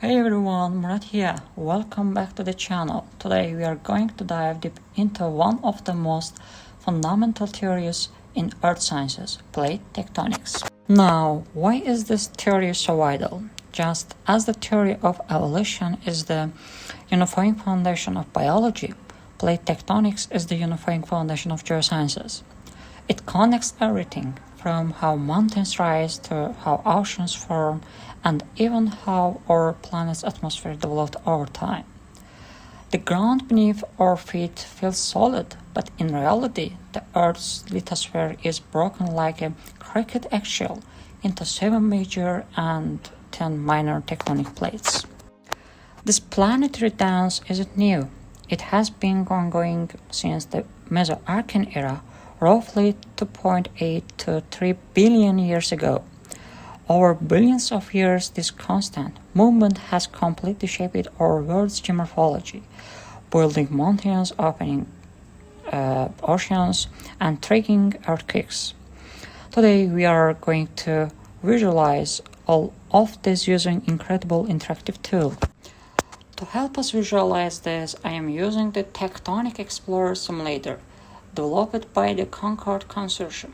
Hey everyone, Murat here. Welcome back to the channel. Today we are going to dive deep into one of the most fundamental theories in earth sciences, plate tectonics. Now, why is this theory so vital? Just as the theory of evolution is the unifying foundation of biology, plate tectonics is the unifying foundation of geosciences. It connects everything from how mountains rise to how oceans form and even how our planet's atmosphere developed over time. The ground beneath our feet feels solid, but in reality, the Earth's lithosphere is broken like a cricket eggshell into 7 major and 10 minor tectonic plates. This planetary dance isn't new. It has been ongoing since the Mesoarchean era, roughly 2.8 to 3 billion years ago. Over billions of years, this constant movement has completely shaped our world's geomorphology, building mountains, opening oceans, and triggering earthquakes. Today, we are going to visualize all of this using incredible interactive tool. To help us visualize this, I am using the Tectonic Explorer simulator, developed by the Concord Consortium.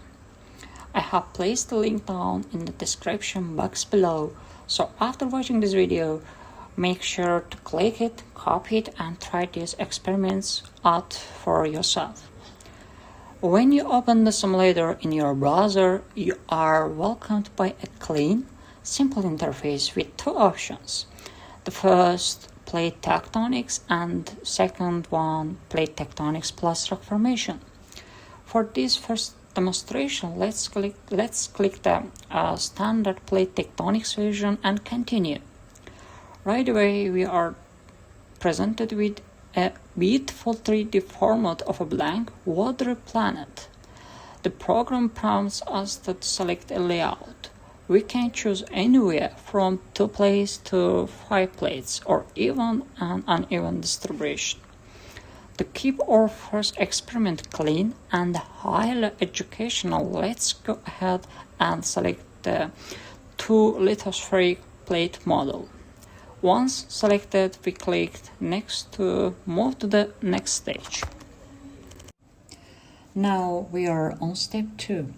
I have placed the link down in the description box below, so after watching this video, make sure to click it, copy it, and try these experiments out for yourself. When you open the simulator in your browser, you are welcomed by a clean, simple interface with two options. The first, Plate Tectonics, and second one, Plate Tectonics plus rock formation. For this first demonstration, let's click the standard plate tectonics version and continue. Right away, we are presented with a beautiful 3D format of a blank watery planet. The program prompts us to select a layout. We can choose anywhere from 2 plates to 5 plates or even an uneven distribution. To keep our first experiment clean and highly educational, let's go ahead and select the 2 lithospheric plate model. Once selected, we click Next to move to the next stage. Now we are on step 2,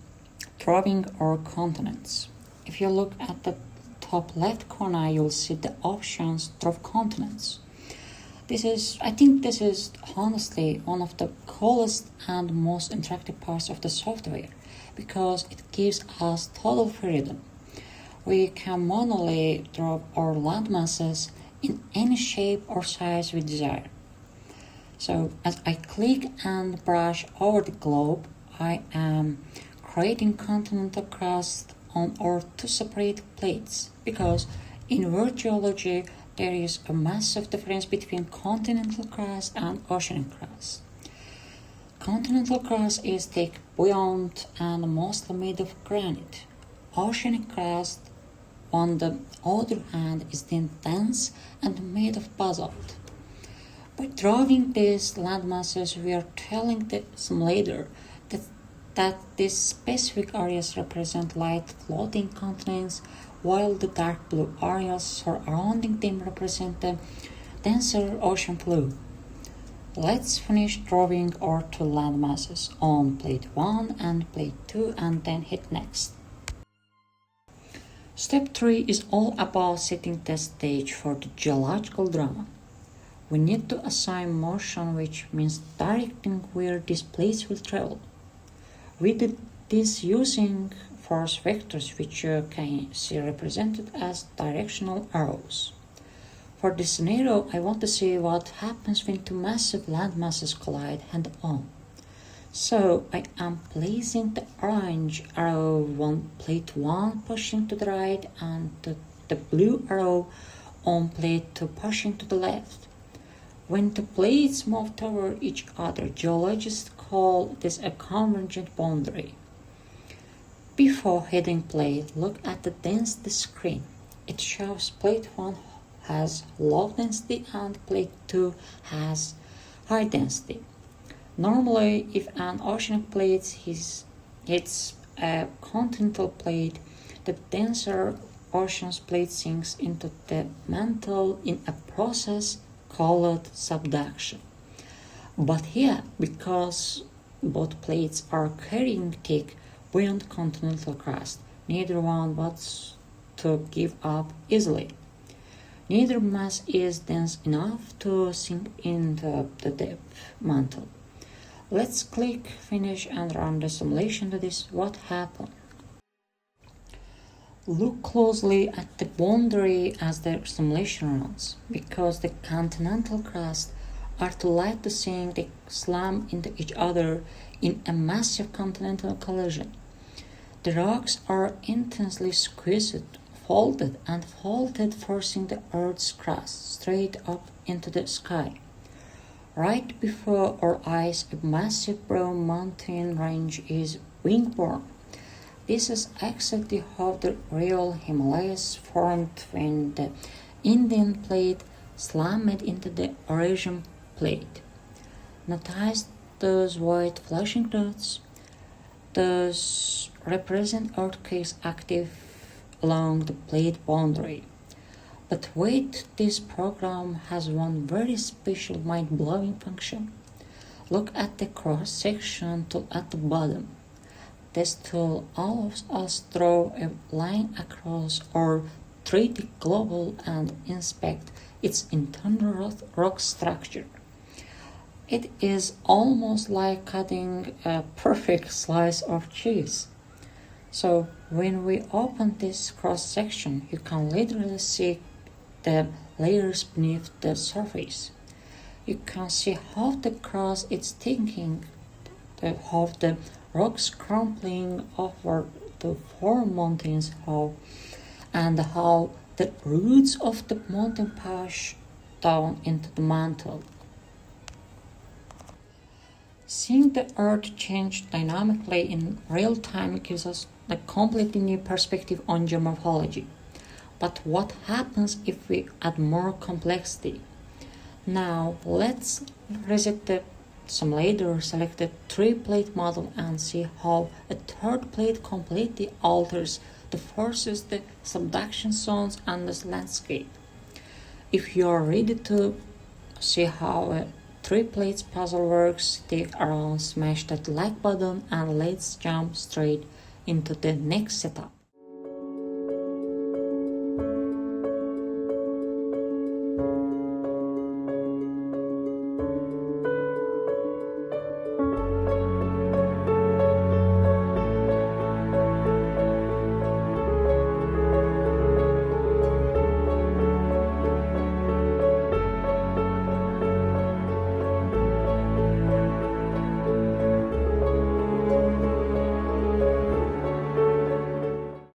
drawing our continents. If you look at the top left corner, you'll see the options Draw Continents. I think this is honestly one of the coolest and most interactive parts of the software because it gives us total freedom. We can manually draw our land masses in any shape or size we desire. So as I click and brush over the globe, I am creating continental crust on our 2 separate plates because in Earth geology, there is a massive difference between continental crust and oceanic crust. Continental crust is thick, buoyant, and mostly made of granite. Oceanic crust, on the other hand, is thin, dense, and made of basalt. By drawing these landmasses, we are telling the simulator that these specific areas represent light floating continents, while the dark blue areas surrounding them represent the denser ocean floor. Let's finish drawing our 2 landmasses on plate 1 and plate 2 and then hit next. Step 3 is all about setting the stage for the geological drama. We need to assign motion, which means directing where these plates will travel. We did this using force vectors, which you can see represented as directional arrows. For this scenario, I want to see what happens when 2 massive landmasses collide head-on. So I am placing the orange arrow on plate 1 pushing to the right and the blue arrow on plate 2 pushing to the left. When the plates move toward each other, geologists call this a convergent boundary. Before hitting play, look at the density screen. It shows plate 1 has low density and plate 2 has high density. Normally, if an oceanic plate hits a continental plate, the denser ocean's plate sinks into the mantle in a process called subduction. But here, because both plates are carrying thick, buoyant continental crust, neither one wants to give up easily. Neither mass is dense enough to sink into the deep mantle. Let's click finish and run the simulation to this. What happened? Look closely at the boundary as the simulation runs, because the continental crust are too light to sink, they slam into each other in a massive continental collision. The rocks are intensely squeezed, folded and folded, forcing the Earth's crust straight up into the sky. Right before our eyes, a massive brown mountain range is being born. This is exactly how the real Himalayas formed when the Indian plate slammed into the Eurasian plate. Notice those white flashing dots? Those represent earthquakes active along the plate boundary. But wait, this program has one very special mind-blowing function. Look at the cross-section tool at the bottom. This tool allows us to draw a line across our 3D globe and inspect its internal rock structure. It is almost like cutting a perfect slice of cheese. So when we open this cross-section, you can literally see the layers beneath the surface. You can see how the crust is thinking, how the rocks crumbling over the four mountains, and how the roots of the mountain push down into the mantle. Seeing the Earth change dynamically in real time gives us a completely new perspective on geomorphology. But what happens if we add more complexity? Now let's reset the simulator, select the 3-plate model and see how a third plate completely alters the forces, the subduction zones and the landscape. If you are ready to see how a 3-plate puzzle works, stick around, smash that like button and let's jump straight into the next setup.